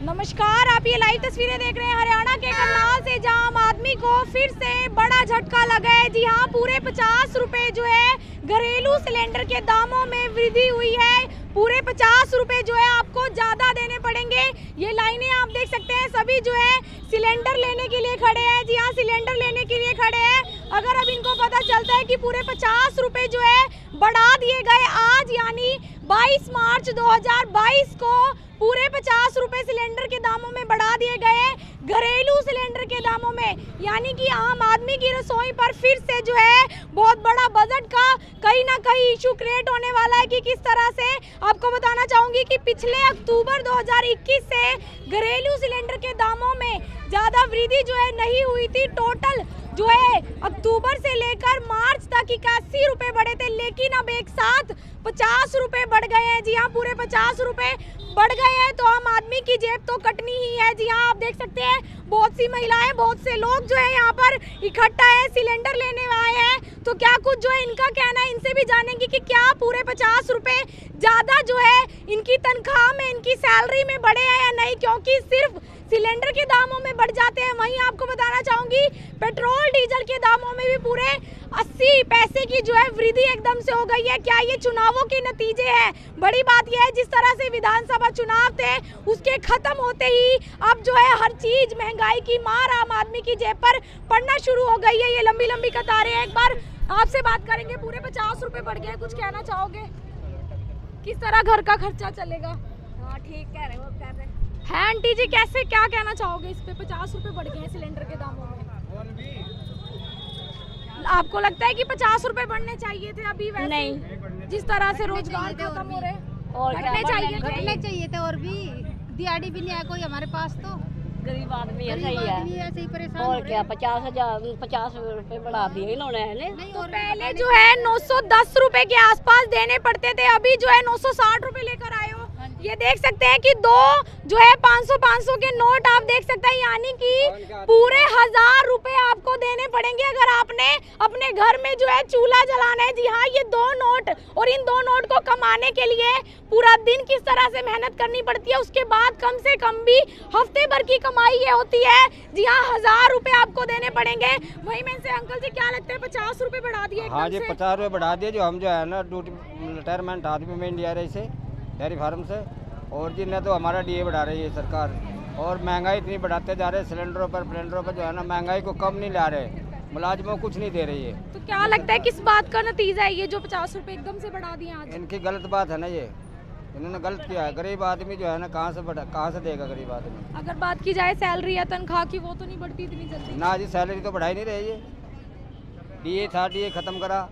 नमस्कार, आप ये लाइव तस्वीरें देख रहे हैं हरियाणा के करनाल से, जहां आम आदमी को फिर से बड़ा झटका लगा है। जी हां, पूरे 50 रुपए जो है घरेलू सिलेंडर के दामों में वृद्धि हुई है। पूरे 50 रुपए जो है आपको ज्यादा देने पड़ेंगे। ये लाइनें आप देख सकते हैं, सभी जो है सिलेंडर लेने के लिए खड़े हैं। जी हाँ, सिलेंडर लेने के लिए खड़े हैं। अगर अब इनको पता चलता है कि पूरे 50 रुपए जो है बढ़ा दिए गए आज, यानी 22 मार्च 2022 को पूरे 50 रुपए सिलेंडर के दामों में बढ़ा दिए गए घरेलू सिलेंडर के दामों में, यानी कि आम आदमी की रसोई पर फिर से जो है बहुत बड़ा बजट का कहीं ना कहीं इशू क्रिएट होने वाला है। कि किस तरह से आपको बताना चाहूंगी कि पिछले अक्टूबर 2021 से घरेलू सिलेंडर के दामों में ज़्यादा वृद्धि जो है नहीं हुई थी। टोटल जो है अक्टूबर से लेकर मार्च तक 81 रुपए बढ़े थे, लेकिन अब एक साथ 50 रुपए बढ़ गए हैं। जी हाँ, पूरे 50 रुपए बढ़ गए हैं, तो आम आदमी की जेब तो कटनी ही है। जी हाँ, आप देख सकते हैं बहुत सी महिलाएं, बहुत से लोग जो है यहाँ पर इकट्ठा है, सिलेंडर लेने आए हैं। तो क्या कुछ जो है इनका कहना है, इनसे भी जानेंगे कि क्या पूरे 50 रुपए ज़्यादा जो है इनकी तनख्वाह में, इनकी सैलरी में बढ़े हैं या नहीं, क्योंकि सिर्फ सिलेंडर के दामों में बढ़ जाते हैं। वहीं आपको बताना चाहूँगी पेट्रोल डीजल के दामों में भी पूरे 80 पैसे की जो है वृद्धि एकदम से हो गई है। क्या ये चुनावों के नतीजे हैं? बड़ी बात यह है, जिस तरह से विधानसभा चुनाव थे उसके खत्म होते ही अब जो है हर चीज महंगाई की मार आम आदमी की जेब पर पड़ना शुरू हो गई है। ये लंबी लंबी कतारें हैं। एक बार आपसे बात करेंगे, पूरे 50 रुपए बढ़ गए, कुछ कहना चाहोगे? किस तरह घर का खर्चा चलेगा? हाँ, ठीक कह रहे हो, कर रहे है आंटी जी, कैसे क्या कहना चाहोगे इस पे? 50 रुपए बढ़ गए हैं सिलेंडर के दामों में। आपको लगता है कि 50 रुपए बढ़ने चाहिए थे अभी? वैसे नहीं, जिस तरह से रोजगार खत्म हो रहे और घटने चाहिए थे। और भी दिहाड़ी भी नहीं आया कोई हमारे पास, तो गरीब आदमी है, सही ऐसे ही है। परेशान और क्या 50 रुपए बढ़ा दिए इन्होंने। तो पहले जो है 910 रुपए के आसपास देने पड़ते थे, अभी जो है 960 रुपए लेकर आए हो। ये देख सकते हैं कि दो जो है 500 के नोट आप देख सकते हैं, यानी कि पूरे 1000 रुपए आपको देने पड़ेंगे अगर आपने अपने घर में जो है चूल्हा जलाना है। जी हाँ, ये 2 नोट, और इन 2 नोट को कमाने के लिए पूरा दिन किस तरह से मेहनत करनी पड़ती है, उसके बाद कम से कम भी हफ्ते भर की कमाई ये होती है। जी हाँ, 1000 रुपए आपको देने पड़ेंगे। वही में से अंकल जी क्या लगता है, 50 रुपए बढ़ा दिए? हाँ जी, 50 रुपये बढ़ा दिए। जो हम जो है ना ड्यूटी रिटायरमेंट आदमी में इंडिया रही से डेयरी फार्म से, और जी ने तो हमारा डीए बढ़ा रही है सरकार, और महंगाई इतनी बढ़ाते जा रहे हैं। सिलेंडरों पर जो है ना महंगाई को कम नहीं ला रहे, मुलाजिमों को कुछ नहीं दे रही है। तो क्या लगता है किस बात का नतीजा है ये जो 50 रुपए एकदम से बढ़ा दिए आज? इनकी गलत बात है ना, ये इन्होंने गलत किया है। गरीब आदमी जो है ना कहाँ से देगा गरीब आदमी? अगर बात की जाए सैलरी या तनख्वाह की, वो तो नहीं बढ़ती इतनी जल्दी ना जी, सैलरी तो बढ़ाई नहीं रही है। डीए था, डीए खत्म करा,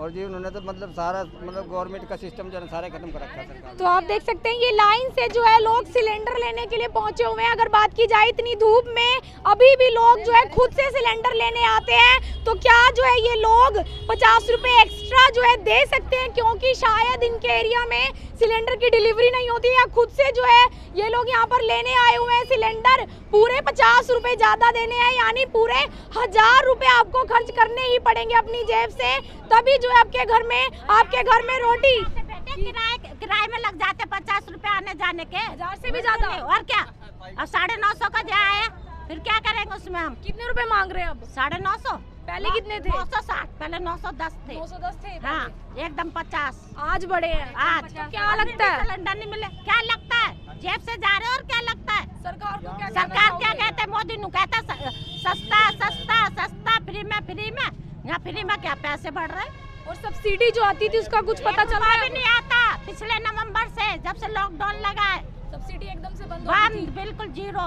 और जी उन्होंने तो मतलब सारा गवर्नमेंट का सिस्टम जो है सारे खत्म कर रखा है सरकार। तो आप देख सकते हैं ये लाइन से जो है लोग सिलेंडर लेने के लिए पहुंचे हुए हैं। अगर बात की जाए इतनी धूप में अभी भी लोग जो है खुद से सिलेंडर लेने आते हैं, तो क्या जो है ये लोग 50 रुपए एक्स्ट्रा जो है दे सकते हैं, क्योंकि शायद इनके एरिया में सिलेंडर की डिलीवरी नहीं होती है, या खुद से जो है ये लोग यहाँ पर लेने आए हुए हैं सिलेंडर। पूरे 50 रुपए ज्यादा देने हैं, यानी पूरे 1000 रुपए आपको खर्च करने ही पड़ेंगे अपनी जेब से, तभी जो है आपके घर में रोटी। किराए में लग जाते 50 रुपए आने जाने के, 1000 से भी ज्यादा। और क्या, अब 950 का जाए, फिर क्या करेंगे उसमें हम? कितने रुपए मांग रहे हैं अब? 950। पहले कितने थे? 960, पहले 910 थे। 910 थे हाँ, एकदम 50 आज बढ़े हैं। आज। क्या लगता है? सिलेंडर नहीं मिले, क्या लगता है? जेब से जा रहे हो, और क्या लगता है? सरकार को क्या सरकार क्या कहते हैं? मोदी नु कहता सस्ता सस्ता सस्ता, फ्री में। यहाँ फ्री में क्या पैसे बढ़ रहे हैं? और सब्सिडी जो आती थी उसका कुछ पता चल रहा है? नहीं आता। पिछले नवंबर से, जब से लॉकडाउन लगा है, सब्सिडी एकदम से बंद हो गई थी। बिल्कुल जीरो।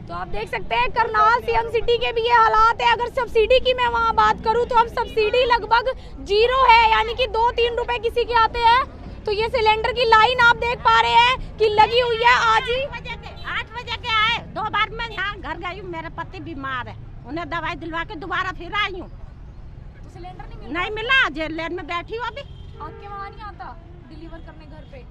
तो आप देख सकते हैं करनाल सीएम सिटी के भी ये हालात है। अगर सब्सिडी की मैं वहाँ बात करूँ तो अब सब्सिडी लगभग जीरो है, यानी कि 2-3 रुपए किसी के आते हैं। तो ये सिलेंडर की लाइन आप देख पा रहे हैं कि लगी हुई है। आज ही 8 बजे के आए, 2 बार मैं यहाँ घर गई हूँ, मेरे पति बीमार है, उन्हें दवाई दिलवा के दोबारा फिर आई हूँ। तो सिलेंडर नहीं मिला, जेल लेन में बैठी हूँ अभी। आपके वहाँ नहीं आता डिलीवर करने घर पे?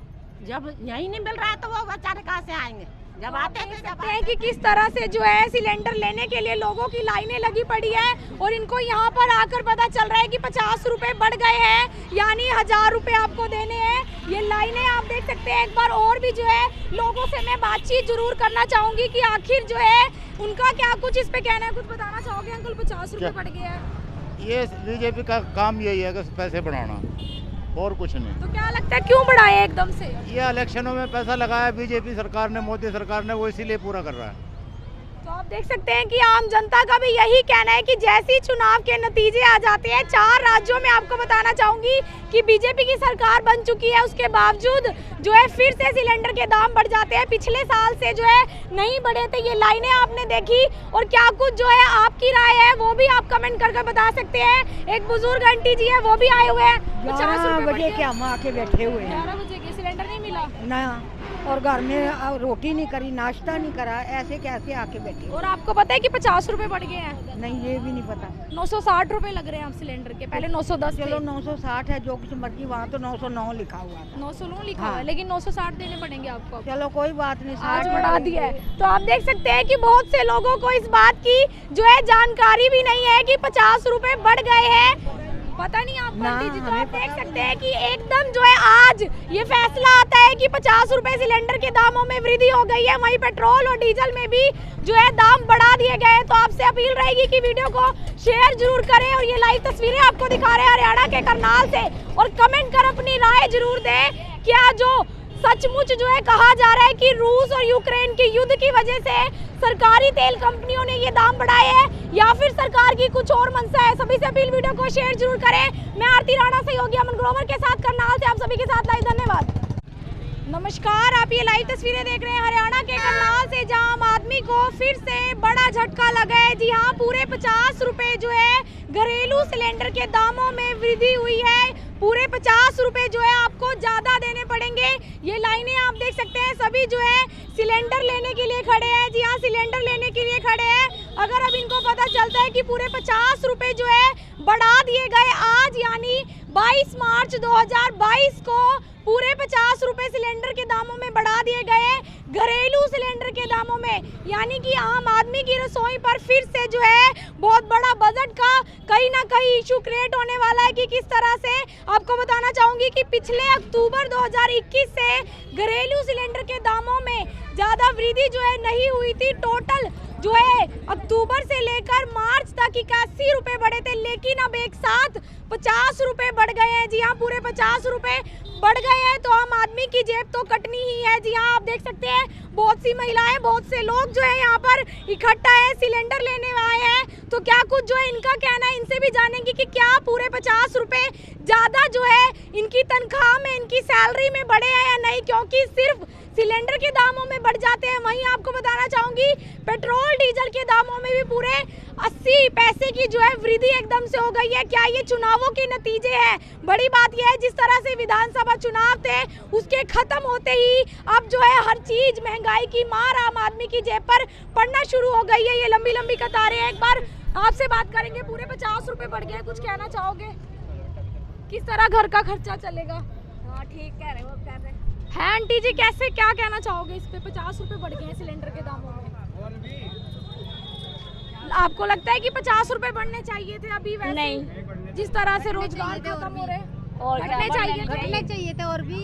जब यही नहीं मिल रहा है तो वो बेचारे कहाँ से आएंगे? जब आते देख थे सकते हैं कि किस तरह से जो है सिलेंडर लेने के लिए लोगों की लाइनें लगी पड़ी है और इनको यहाँ पर आकर पता चल रहा है कि 50 रुपए बढ़ गए हैं, यानी 1000 रुपए आपको देने हैं। ये लाइनें आप देख सकते हैं। एक बार और भी जो है लोगों से मैं बातचीत जरूर करना चाहूंगी कि आखिर जो है उनका क्या कुछ इस पे कहना है। कुछ बताना चाहोगे अंकल? 50 रुपए बढ़ गए हैं। ये बीजेपी का काम यही है कि पैसे बढ़ाना और कुछ नहीं। तो क्या लगता है क्यों बढ़ाए एकदम से? ये इलेक्शनों में पैसा लगाया बीजेपी सरकार ने, मोदी सरकार ने, वो इसीलिए पूरा कर रहा है। तो आप देख सकते हैं कि आम जनता का भी यही कहना है कि जैसे ही चुनाव के नतीजे आ जाते हैं, 4 राज्यों में आपको बताना चाहूंगी कि बीजेपी की सरकार बन चुकी है, उसके बावजूद जो है फिर से सिलेंडर के दाम बढ़ जाते हैं। पिछले साल से जो है नहीं बढ़े थे। ये लाइनें आपने देखी और क्या कुछ जो है आपकी राय है वो भी आप कमेंट करके बता सकते हैं। एक बुजुर्ग आंटी जी है, वो भी आए हुए हैं। 11 बजे के हम आके बैठे हुए हैं 11 बजे के सिलेंडर नहीं मिला ना, और घर में रोटी नहीं करी, नाश्ता नहीं करा, ऐसे कैसे आके बैठे। और आपको पता है कि 50 रुपए बढ़ गए हैं? नहीं, ये भी नहीं पता। 960 रुपए लग रहे हैं अब सिलेंडर के, पहले 910 थे। चलो 960 है, जो कुछ मर्जी, वहाँ तो 909 लिखा हुआ था। 909 लिखा हाँ। हुआ है, लेकिन 960 देने पड़ेंगे आपको। चलो कोई बात नहीं, आज 60 बढ़ा दिया है। तो आप देख सकते हैं कि बहुत से लोगों को इस बात की जो है जानकारी भी नहीं है कि 50 रुपए बढ़ गए हैं। पता नहीं आपको आंटी जी। तो आप देख सकते हैं कि एकदम जो है आज ये फैसला आता है कि 50 रुपए सिलेंडर के दामों में वृद्धि हो गई है। वहीं पेट्रोल और डीजल में भी जो है दाम बढ़ा दिए गए हैं। तो आपसे अपील रहेगी कि वीडियो को शेयर जरूर करें और ये लाइव तस्वीरें आपको दिखा रहे हैं हरियाणा के करनाल से, और कमेंट कर अपनी राय जरूर दें। क्या जो सचमुच जो है कहा जा रहा है कि रूस और यूक्रेन के युद्ध की वजह से सरकारी तेल कंपनियों ने ये दाम बढ़ाए हैं, या फिर सरकार की कुछ और मंशा है? सभी से अपील, वीडियो को शेयर जरूर करें। मैं आरती राणा, सहयोगी अमन ग्रोवर के साथ करनाल से आप सभी के साथ लाइव। धन्यवाद। नमस्कार, आप ये लाइव तस्वीरें देख रहे हैं हरियाणा के करनाल से, जहां आम आदमी को फिर से बड़ा झटका लगा है। जी हाँ, पूरे 50 रुपए जो है घरेलू सिलेंडर के दामों में वृद्धि हुई है। पूरे 50 रुपए जो है आपको ज्यादा देने पड़ेंगे। ये लाइनें आप देख सकते हैं, सभी जो है सिलेंडर लेने के लिए खड़े हैं। जी हाँ, सिलेंडर लेने के लिए खड़े हैं। अगर अब इनको पता चलता है कि पूरे 50 रुपए जो है बढ़ा दिए गए आज, यानी 22 मार्च 2022 को पूरे 50 रुपए सिलेंडर के दामों में बढ़ा दिए गए हैं घरेलू सिलेंडर के दामों में, यानी कि आम आदमी की रसोई पर फिर से जो है बहुत बड़ा बजट का कहीं ना कहीं इशू क्रिएट होने वाला है। कि किस तरह से आपको बताना चाहूंगी कि पिछले अक्टूबर 2021 से घरेलू सिलेंडर के दामों में ज़्यादा वृद्धि जो है नहीं हुई थी। टोटल जो है अक्टूबर से लेकर मार्च तक 81 रुपए बढ़े थे, लेकिन अब एक साथ 50 रुपए बढ़ गए हैं। जी हाँ, पूरे 50 रुपए बढ़ गए हैं। तो आम आदमी की जेब तो कटनी ही है। जी हाँ, आप देख सकते हैं बहुत सी महिलाएं, बहुत से लोग जो है यहाँ पर इकट्ठा है, सिलेंडर लेने आए हैं। तो क्या कुछ जो है इनका कहना है, इनसे भी जानेंगे कि क्या पूरे 50 रुपए ज़्यादा जो है इनकी तनख्वाह में, इनकी सैलरी में बढ़े हैं या नहीं, क्योंकि सिर्फ सिलेंडर के दामों में बढ़ जाते हैं। वहीं आपको बताना चाहूँगी पेट्रोल डीजल के दामों में भी पूरे 80 पैसे की जो है वृद्धि एकदम से हो गई है। क्या ये चुनावों के नतीजे हैं? बड़ी बात यह है, जिस तरह से विधानसभा चुनाव थे उसके खत्म होते ही अब जो है हर चीज, महंगाई की मार आम आदमी की जेब पर पड़ना शुरू हो गई है। ये लंबी लंबी कतारें हैं। एक बार आपसे बात करेंगे, पूरे 50 रुपए बढ़ गए, कुछ कहना चाहोगे? किस तरह घर का खर्चा चलेगा? हाँ, ठीक कह रहे हो, कह रहे है आंटी जी, कैसे क्या कहना चाहोगे इस पे? 50 रुपए बढ़ गए हैं सिलेंडर के दामों में। आपको लगता है कि 50 रुपए बढ़ने चाहिए थे अभी? वैसे नहीं, जिस तरह से रोजगार खत्म हो रहे हैं, और बढ़ने चाहिए थे। घटने चाहिए थे, और भी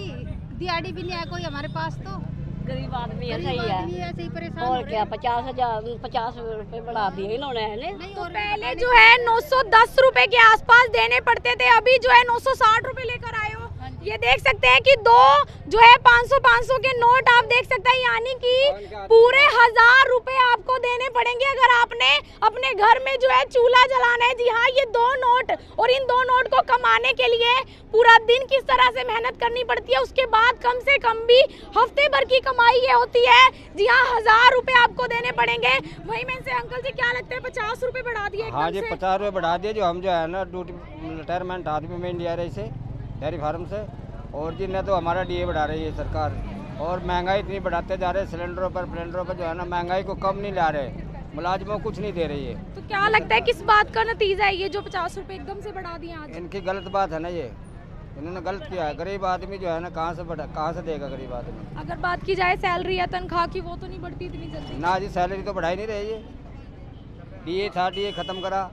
दिहाड़ी भी नहीं आया कोई हमारे पास। तो गरीब आदमी है, गरीब सही आदमी है। ऐसे ही परेशान और हो रहे क्या, हैं। 50 रुपए बढ़ा दिए इन्होंने, है ना? नहीं, तो और भी पहले बढ़ाने जो है 910 रुपए के आसपास देने पड़ते थे, अभी जो है 960 रुपए लेकर आए हो। ये देख सकते हैं कि दो जो है 500 के नोट आप देख सकते हैं, यानी कि पूरे 1000 रुपए आपको देने पड़ेंगे अगर आपने अपने घर में जो है चूल्हा जलाना है। जी हाँ, ये 2 नोट, और इन 2 नोट को कमाने के लिए पूरा दिन किस तरह से मेहनत करनी पड़ती है, उसके बाद कम से कम भी हफ्ते भर की कमाई ये होती है। जी हाँ, 1000 रुपए आपको देने पड़ेंगे। वही में से अंकल जी क्या लगता है, 50 रुपए बढ़ा दिए हाँ जी, एकदम से? 50 रुपये बढ़ा दिए। जो हम जो है ना ड्यूटी रिटायरमेंट आदमी में इंडिया रही से डेयरी फार्म से, और जिन्हें तो हमारा डीए बढ़ा रही है सरकार, और महंगाई इतनी बढ़ाते जा रहे हैं। सिलेंडरों पर प्लेंडरों पर जो है ना महंगाई को कम नहीं ला रहे, मुलाजिमों को कुछ नहीं दे रही है। तो क्या लगता है किस बात का नतीजा है ये जो 50 रुपए एकदम से बढ़ा दिए आज? इनकी गलत बात है ना ये। इन्होंने गलत किया है। गरीब आदमी जो है ना कहाँ से देगा गरीब आदमी। अगर बात की जाए सैलरी या तनख्वाह की, वो तो नहीं बढ़ती इतनी जल्दी। ना जी, सैलरी तो बढ़ाई नहीं रही है। डीए था, डीए ख़त्म करा,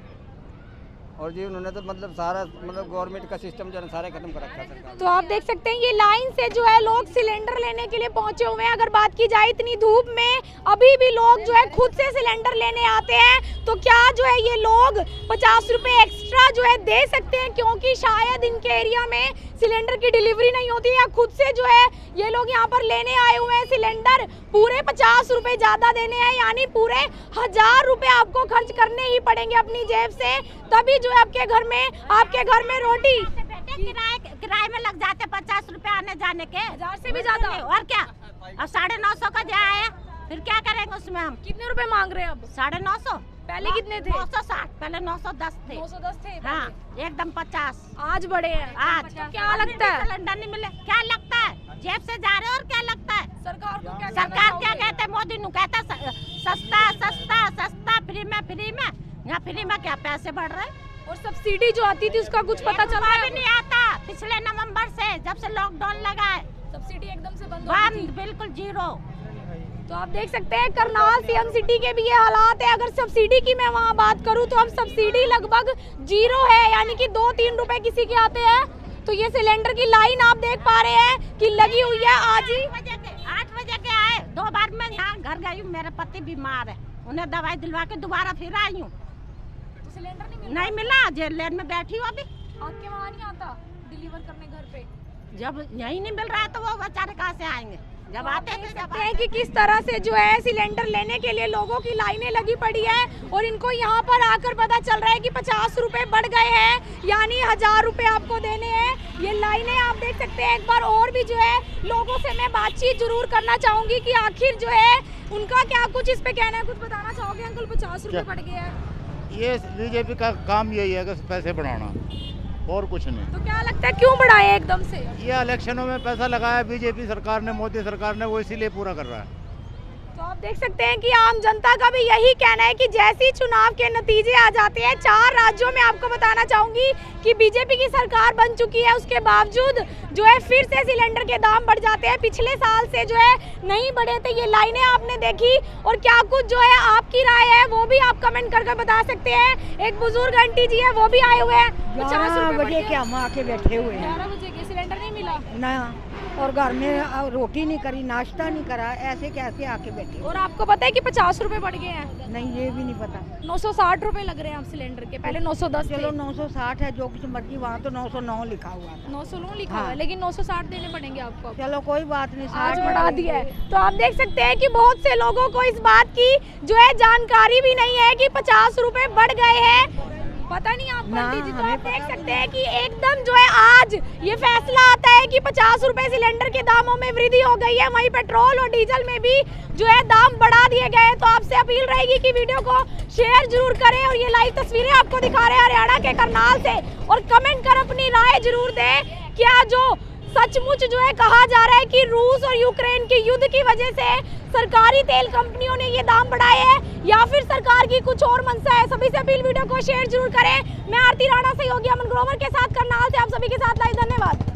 और जी उन्होंने तो मतलब सारा गवर्नमेंट का सिस्टम जो है सारे खत्म कर रखा है सरकार। तो आप देख सकते हैं ये लाइन से जो है लोग सिलेंडर लेने के लिए पहुंचे हुए हैं। अगर बात की जाए इतनी धूप में अभी भी लोग जो है खुद से सिलेंडर लेने आते हैं, तो क्या जो है ये लोग 50 रुपए एक्स्ट्रा जो है दे सकते हैं, क्योंकि शायद इनके एरिया में सिलेंडर की डिलीवरी नहीं होती है, या खुद से जो है ये लोग यहाँ पर लेने आए हुए हैं सिलेंडर। पूरे 50 रुपए ज्यादा देने हैं, यानी पूरे 1000 रुपए आपको खर्च करने ही पड़ेंगे अपनी जेब से, तभी जो है आपके घर में रोटी। किराए में लग जाते 50 रुपए आने जाने के, 1000 से भी ज्यादा। और क्या, अब 950 का जो आया फिर क्या करेंगे उसमें हम। कितने रुपए मांग रहे हैं अब? 950। पहले कितने थे? 960, पहले 910 थे। 910 थे हाँ, एकदम 50 आज बढ़े हैं। आज। तो क्या लगता है सिलेंडर नहीं मिले, क्या लगता है जेब से जा रहे हो, और क्या लगता है सरकार को? सरकार क्या कहते हैं, मोदी नु कहता सस्ता सस्ता सस्ता, फ्री में यहाँ फ्री में क्या पैसे बढ़ रहे हैं। और सब्सिडी जो आती थी उसका कुछ पता चल रहा है? भी नहीं आता, पिछले नवंबर से जब से लॉकडाउन लगा है सब्सिडी एकदम से बंद, बिल्कुल जीरो। तो आप देख सकते हैं करनाल सीएम सिटी के भी ये हालात है। अगर सब्सिडी की मैं वहाँ बात करूँ तो अब सब्सिडी लगभग जीरो है, यानी कि 2-3 रुपए किसी के आते हैं। तो ये सिलेंडर की लाइन आप देख पा रहे हैं कि लगी हुई है। आज ही 8 बजे के आए, 2 बार मैं यहाँ घर गई हूँ, मेरे पति बीमार है, उन्हें दवाई दिलवा के दोबारा फिर आई हूँ, तो सिलेंडर नहीं मिला। जेल लेन में बैठी हूँ अभी। आपके वहाँ नहीं आता डिलीवर करने घर पे? जब यही नहीं मिल रहा है तो वो बेचारे कहाँ से आएंगे, जब आते थे जब हैं कि किस तरह से जो है सिलेंडर लेने के लिए लोगों की लाइनें लगी पड़ी है, और इनको यहाँ पर आकर पता चल रहा है कि 50 रुपए बढ़ गए हैं, यानी 1000 रुपए आपको देने हैं। ये लाइनें आप देख सकते हैं। एक बार और भी जो है लोगों से मैं बातचीत जरूर करना चाहूंगी कि आखिर जो है उनका क्या कुछ इस पे कहना है। कुछ बताना चाहोगे अंकल? 50 रुपए बढ़ गए हैं। ये बीजेपी का काम यही है कि पैसे बढ़ाना, और कुछ नहीं। तो क्या लगता है क्यों बढ़ाए एकदम से? ये इलेक्शनों में पैसा लगाया बीजेपी सरकार ने, मोदी सरकार ने, वो इसीलिए पूरा कर रहा है। तो आप देख सकते हैं कि आम जनता का भी यही कहना है कि जैसे ही चुनाव के नतीजे आ जाते हैं, 4 राज्यों में आपको बताना चाहूंगी कि बीजेपी की सरकार बन चुकी है, उसके बावजूद जो है फिर से सिलेंडर के दाम बढ़ जाते हैं। पिछले साल से जो है नहीं बढ़े थे। ये लाइनें आपने देखी, और क्या कुछ जो है आपकी राय है वो भी आप कमेंट करके बता सकते हैं। एक बुजुर्ग आंटी जी है, वो भी आए हुए हैं। 11 बजे के हम आके बैठे हुए हैं। 11 बजे के सिलेंडर नहीं मिला ना, और घर में रोटी नहीं करी, नाश्ता नहीं करा, ऐसे कैसे आके बैठे। और आपको पता है कि 50 रुपए बढ़ गए हैं? नहीं, ये भी नहीं पता। 960 रुपए लग रहे हैं आप सिलेंडर के, पहले 910 चलो 960 है, जो कुछ मर्जी, वहाँ तो 909 लिखा हुआ था। 909 लिखा हाँ। हुआ है, लेकिन 960 देने पड़ेंगे आपको अब। चलो कोई बात नहीं, आज 60 बढ़ा दिया है। तो आप देख सकते हैं कि बहुत से लोगों को इस बात की जो है जानकारी भी नहीं है कि 50 रुपए बढ़ गए हैं, पता नहीं आपको आंटी जी। तो आप देख सकते हैं कि एकदम जो है आज ये फैसला आता है कि 50 रुपए सिलेंडर के दामों में वृद्धि हो गई है, वहीं पेट्रोल और डीजल में भी जो है दाम बढ़ा दिए गए हैं। तो आपसे अपील रहेगी कि वीडियो को शेयर जरूर करें, और ये लाइव तस्वीरें आपको दिखा रहे हैं हरियाणा के करनाल से, और कमेंट कर अपनी राय जरूर दें। क्या जो सचमुच जो है कहा जा रहा है कि रूस और यूक्रेन के युद्ध की वजह से सरकारी तेल कंपनियों ने ये दाम बढ़ाए हैं, या फिर सरकार की कुछ और मंशा है? सभी से अपील, वीडियो को शेयर जरूर करें। मैं आरती राणा, सहयोगी अमन ग्रोवर के साथ करनाल से आप सभी के साथ लाइव। धन्यवाद।